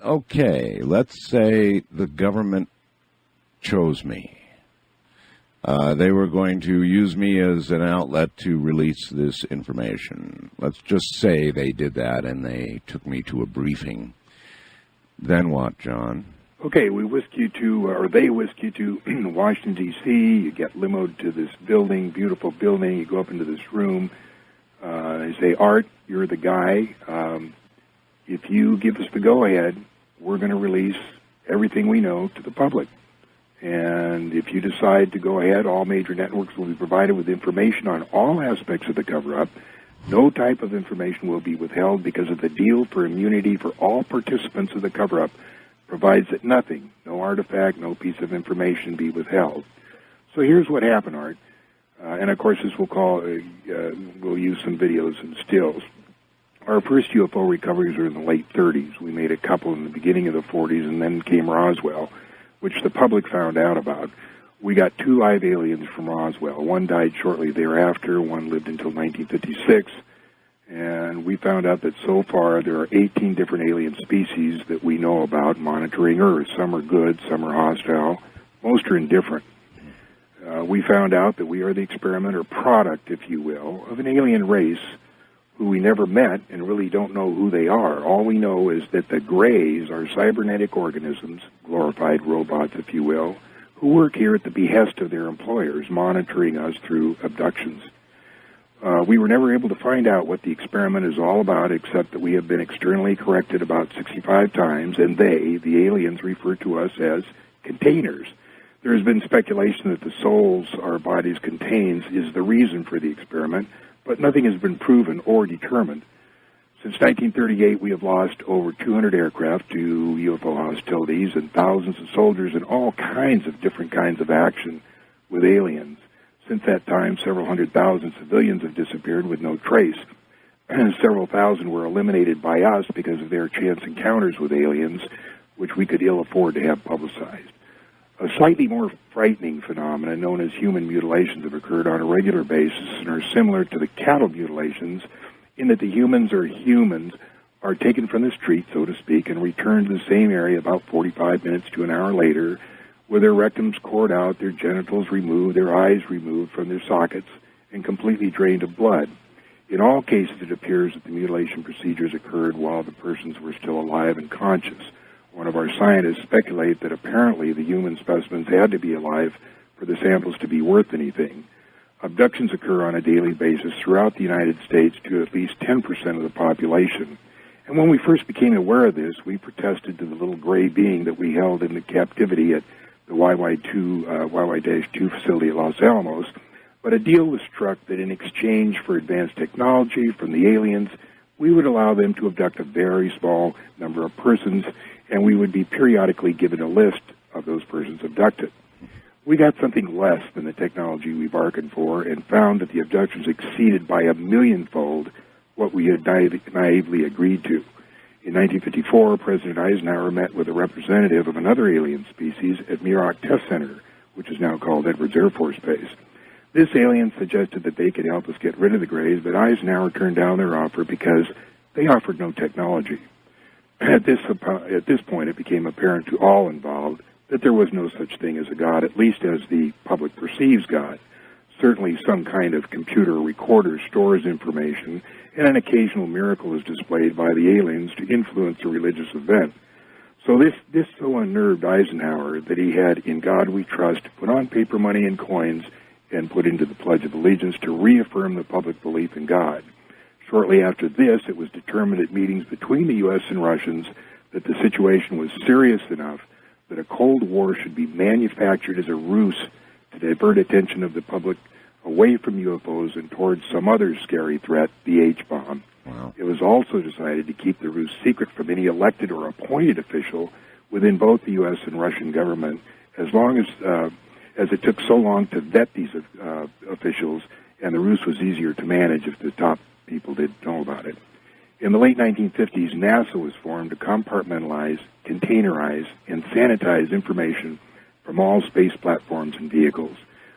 Okay, let's say the government chose me. They were going to use me as an outlet to release this information. Let's just say they did that and they took me to a briefing. Then what, John? Okay, we whisk you to, or they whisk you to Washington, D.C. You get limoed to this building, beautiful building. You go up into this room. They say, Art, you're the guy. If you give us the go-ahead, we're going to release everything we know to the public. And if you decide to go ahead, all major networks will be provided with information on all aspects of the cover-up. No type of information will be withheld because of the deal for immunity for all participants of the cover-up provides that nothing, no artifact, no piece of information be withheld. So here's what happened, Art. And, of course, this we'll use some videos and stills. Our first UFO recoveries were in the late 30s. We made a couple in the beginning of the 40s, and then came Roswell, which the public found out about. We got 2 live aliens from Roswell. One died shortly thereafter. One lived until 1956. And we found out that so far there are 18 different alien species that we know about monitoring Earth. Some are good, some are hostile. Most are indifferent. We found out that we are the experiment or product, if you will, of an alien race who we never met and really don't know who they are. All we know is that the Greys are cybernetic organisms, glorified robots, if you will, who work here at the behest of their employers, monitoring us through abductions. We were never able to find out what the experiment is all about, except that we have been externally corrected about 65 times, and they, the aliens, refer to us as containers. There has been speculation that the souls our bodies contains is the reason for the experiment, but nothing has been proven or determined. Since 1938, we have lost over 200 aircraft to UFO hostilities and thousands of soldiers in all kinds of different kinds of action with aliens. Since that time, several 100,000 civilians have disappeared with no trace. Several thousand were eliminated by us because of their chance encounters with aliens, which we could ill afford to have publicized. A slightly more frightening phenomenon known as human mutilations have occurred on a regular basis and are similar to the cattle mutilations in that the humans are taken from the street, so to speak, and returned to the same area about 45 minutes to an hour later, with their rectums cored out, their genitals removed, their eyes removed from their sockets, and completely drained of blood. In all cases, it appears that the mutilation procedures occurred while the persons were still alive and conscious. One of our scientists speculated that apparently the human specimens had to be alive for the samples to be worth anything. Abductions occur on a daily basis throughout the United States to at least 10% of the population. And when we first became aware of this, we protested to the little gray being that we held in the captivity at the YY-2 facility at Los Alamos, but a deal was struck that in exchange for advanced technology from the aliens, we would allow them to abduct a very small number of persons, and we would be periodically given a list of those persons abducted. We got something less than the technology we bargained for and found that the abductions exceeded by 1,000,000-fold what we had naively agreed to. In 1954, President Eisenhower met with a representative of another alien species at Muroc Test Center, which is now called Edwards Air Force Base. This alien suggested that they could help us get rid of the Greys, but Eisenhower turned down their offer because they offered no technology. At this point, it became apparent to all involved that there was no such thing as a God, at least as the public perceives God. Certainly some kind of computer recorder stores information, and an occasional miracle is displayed by the aliens to influence a religious event. So this so unnerved Eisenhower that he had In God We Trust put on paper money and coins and put into the Pledge of Allegiance to reaffirm the public belief in God. Shortly after this, it was determined at meetings between the U.S. and Russians that the situation was serious enough that a Cold War should be manufactured as a ruse to divert attention of the public away from UFOs and towards some other scary threat, the H-bomb. Wow. It was also decided to keep the ruse secret from any elected or appointed official within both the U.S. and Russian government, as long as it took so long to vet these officials, and the ruse was easier to manage if the top people didn't know about it. In the late 1950s, NASA was formed to compartmentalize, containerize, and sanitize information from all space platforms and vehicles.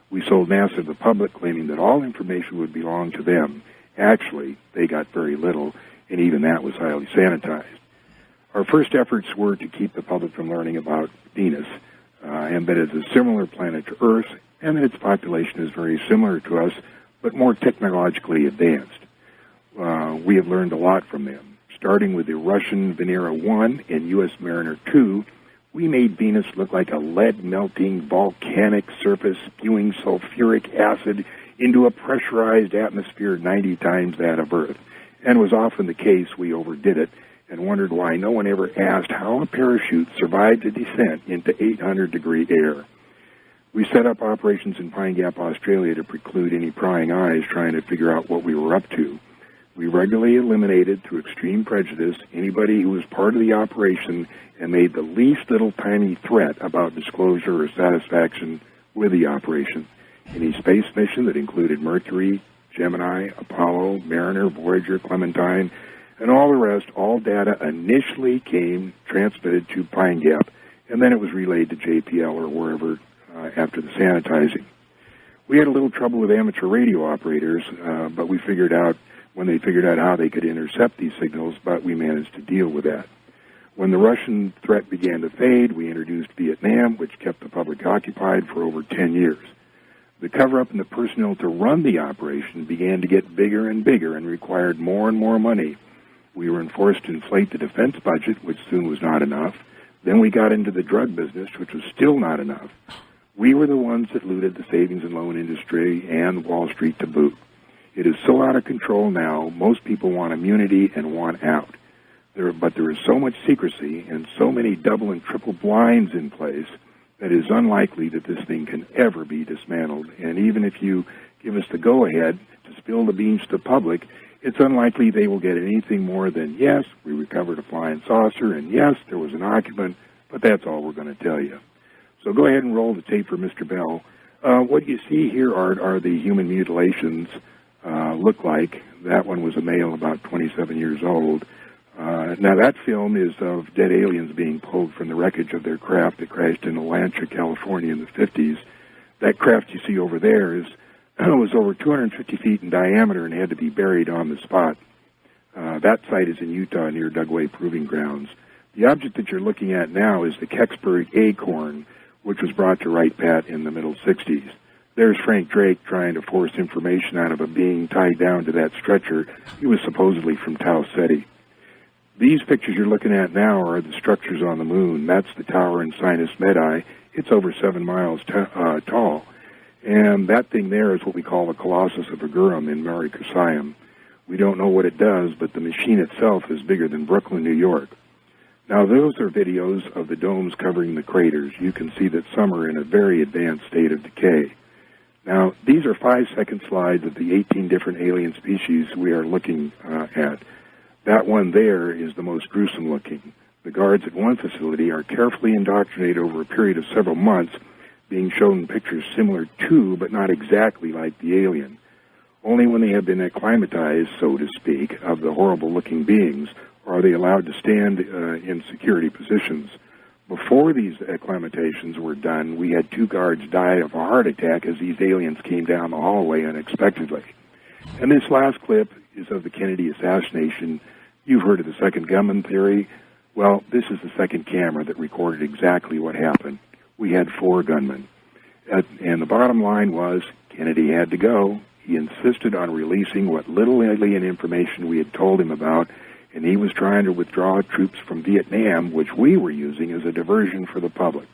We sold NASA to the public, claiming that all information would belong to them. Actually, they got very little, and even that was highly sanitized. Our first efforts were to keep the public from learning about Venus, and that it's a similar planet to Earth, and that its population is very similar to us, but more technologically advanced. We have learned a lot from them. Starting with the Russian Venera 1 and U.S. Mariner 2, we made Venus look like a lead-melting volcanic surface spewing sulfuric acid into a pressurized atmosphere 90 times that of Earth. And was often the case we overdid it and wondered why no one ever asked how a parachute survived a descent into 800-degree air. We set up operations in Pine Gap, Australia to preclude any prying eyes trying to figure out what we were up to. We regularly eliminated, through extreme prejudice, anybody who was part of the operation and made the least little tiny threat about disclosure or satisfaction with the operation. Any space mission that included Mercury, Gemini, Apollo, Mariner, Voyager, Clementine, and all the rest, all data initially came transmitted to Pine Gap, and then it was relayed to JPL or wherever after the sanitizing. We had a little trouble with amateur radio operators, but we figured out when they figured out how they could intercept these signals, but we managed to deal with that. When the Russian threat began to fade, we introduced Vietnam, which kept the public occupied for over 10 years. The cover-up and the personnel to run the operation began to get bigger and bigger and required more and more money. We were enforced to inflate the defense budget, which soon was not enough. Then we got into the drug business, which was still not enough. We were the ones that looted the savings and loan industry and Wall Street to boot. It is so out of control now, most people want immunity and want out. But there is so much secrecy and so many double and triple blinds in place that it is unlikely that this thing can ever be dismantled. And even if you give us the go-ahead to spill the beans to the public, it's unlikely they will get anything more than, yes, we recovered a flying saucer, and yes, there was an occupant, but that's all we're going to tell you. So go ahead and roll the tape for Mr. Bell. What you see here are the human mutilations look like. That one was a male about 27 years old. Now that film is of dead aliens being pulled from the wreckage of their craft that crashed in Atlanta, California in the 50s. That craft you see over there was over 250 feet in diameter and had to be buried on the spot. That site is in Utah near Dugway Proving Grounds. The object that you're looking at now is the Kecksburg acorn, which was brought to Wright Pat in the middle 60s. There's Frank Drake trying to force information out of a being tied down to that stretcher. He was supposedly from Tau Ceti. These pictures you're looking at now are the structures on the moon. That's the tower in Sinus Medai. It's over 7 miles tall. And that thing there is what we call the Colossus of Agurum in Mare Crisium. We don't know what it does, but the machine itself is bigger than Brooklyn, New York. Now, those are videos of the domes covering the craters. You can see that some are in a very advanced state of decay. Now, these are 5-second slides of the 18 different alien species we are looking at. That one there is the most gruesome looking. The guards at one facility are carefully indoctrinated over a period of several months, being shown pictures similar to, but not exactly like the alien. Only when they have been acclimatized, so to speak, of the horrible-looking beings are they allowed to stand in security positions. Before these acclimatations were done, we had 2 guards die of a heart attack as these aliens came down the hallway unexpectedly. And this last clip is of the Kennedy assassination. You've heard of the second gunman theory. Well, this is the second camera that recorded exactly what happened. We had 4 gunmen. And the bottom line was Kennedy had to go. He insisted on releasing what little alien information we had told him about, and he was trying to withdraw troops from Vietnam, which we were using as a diversion for the public.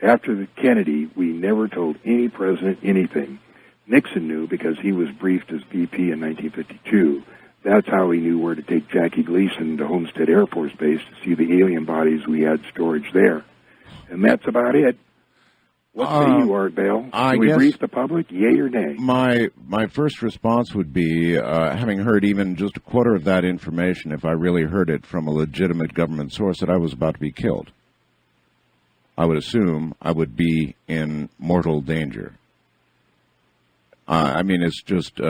After the Kennedy, we never told any president anything. Nixon knew because he was briefed as VP in 1952. That's how he knew where to take Jackie Gleason to Homestead Air Force Base to see the alien bodies we had storage there. And that's about it. What say you, Art Bell? Can we brief the public, yay or nay? My first response would be, having heard even just a quarter of that information, if I really heard it from a legitimate government source, that I was about to be killed. I would assume I would be in mortal danger. I mean, it's just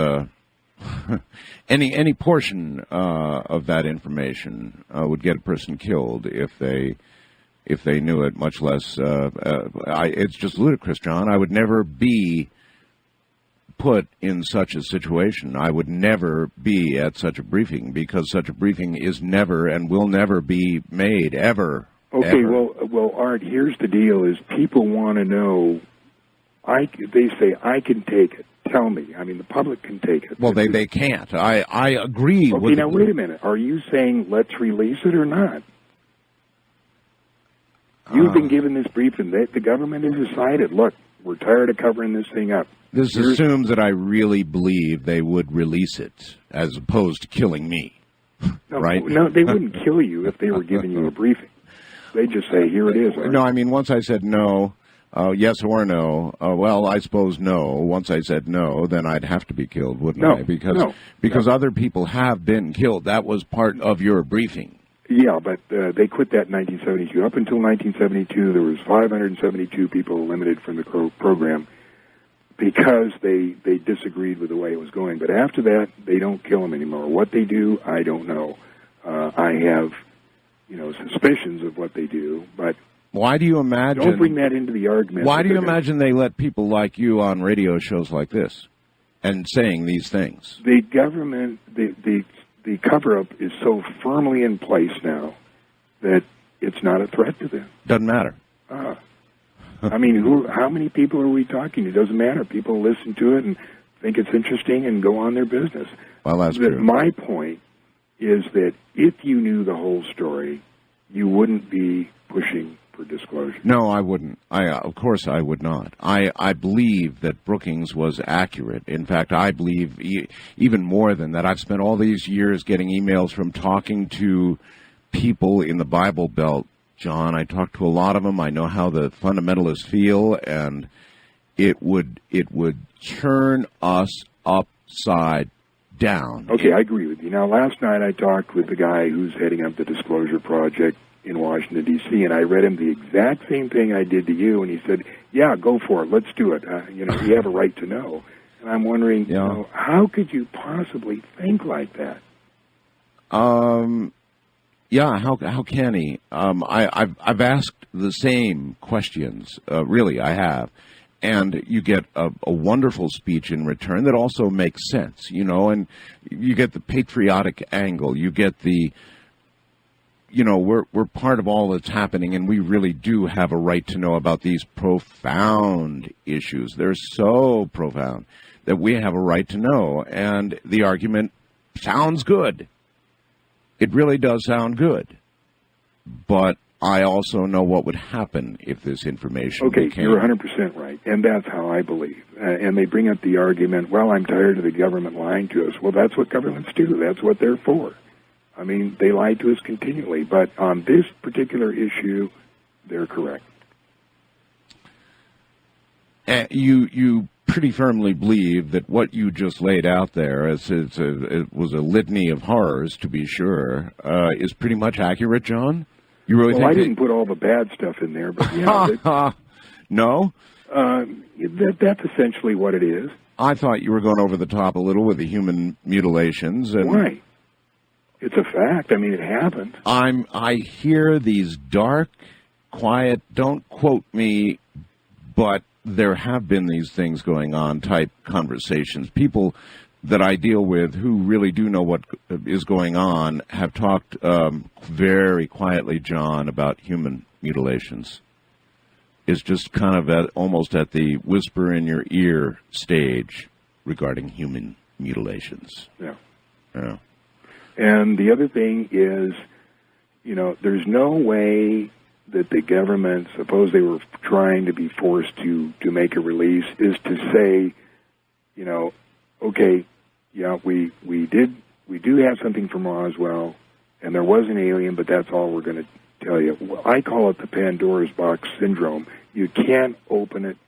any portion of that information would get a person killed if they knew it, much less, it's just ludicrous, John. I would never be put in such a situation. I would never be at such a briefing because such a briefing is never and will never be made, ever. Okay, ever. well, Art, here's the deal, is people want to know, they say, I can take it. Tell me. I mean, the public can take it. Well, they can't. I agree with... Okay, now, wait a minute. Are you saying let's release it or not? You've been given this briefing. The government has decided, look, we're tired of covering this thing up. This assumes that I really believe they would release it, as opposed to killing me, right? No, they wouldn't kill you if they were giving you a briefing. They'd just say, here it is. Art. No, I mean, once I said no, yes or no, well, I suppose no. Once I said no, then I'd have to be killed, wouldn't I? Because other people have been killed. That was part of your briefing. Yeah, but they quit that in 1972. Up until 1972, there was 572 people eliminated from the program because they disagreed with the way it was going. But after that, they don't kill them anymore. What they do, I don't know. I have, suspicions of what they do, but why do you imagine? Don't bring that into the argument. Why do you imagine they let people like you on radio shows like this and saying these things? The government, the cover-up is so firmly in place now that it's not a threat to them. Doesn't matter. I mean, how many people are we talking? It doesn't matter. People listen to it and think it's interesting and go on their business. Well, that's true. My point is that if you knew the whole story, you wouldn't be pushing for disclosure. No, I wouldn't. Of course I would not. I believe that Brookings was accurate. In fact, I believe even more than that. I've spent all these years getting emails from talking to people in the Bible Belt. John, I talked to a lot of them. I know how the fundamentalists feel, and it would turn us upside down. Okay, I agree with you. Now, last night I talked with the guy who's heading up the Disclosure Project in Washington, D.C., and I read him the exact same thing I did to you, and he said, yeah, go for it. Let's do it. You have a right to know. And I'm wondering, how could you possibly think like that? Yeah, how can he? I've asked the same questions. Really, I have. And you get a wonderful speech in return that also makes sense, and you get the patriotic angle. You get the, we're part of all that's happening, and we really do have a right to know about these profound issues. They're so profound that we have a right to know. And the argument sounds good. It really does sound good. But I also know what would happen if this information became... You're 100% right, and that's how I believe. And they bring up the argument, well, I'm tired of the government lying to us. Well, that's what governments do. That's what they're for. I mean, they lie to us continually. But on this particular issue, they're correct. You pretty firmly believe that what you just laid out there, it was a litany of horrors, to be sure, is pretty much accurate, John? You really think I didn't put all the bad stuff in there, but yeah. No? That's essentially what it is. I thought you were going over the top a little with the human mutilations. And why? It's a fact. I mean, it happened. I hear these dark, quiet, don't quote me, but there have been these things going on type conversations. People that I deal with who really do know what is going on have talked very quietly, John, about human mutilations. It's just kind of almost at the whisper in your ear stage regarding human mutilations. Yeah. Yeah. And the other thing is, there's no way that the government, suppose they were trying to be forced to make a release, is to say, okay, yeah, we do have something from Roswell, and there was an alien, but that's all we're going to tell you. Well, I call it the Pandora's box syndrome. You can't open it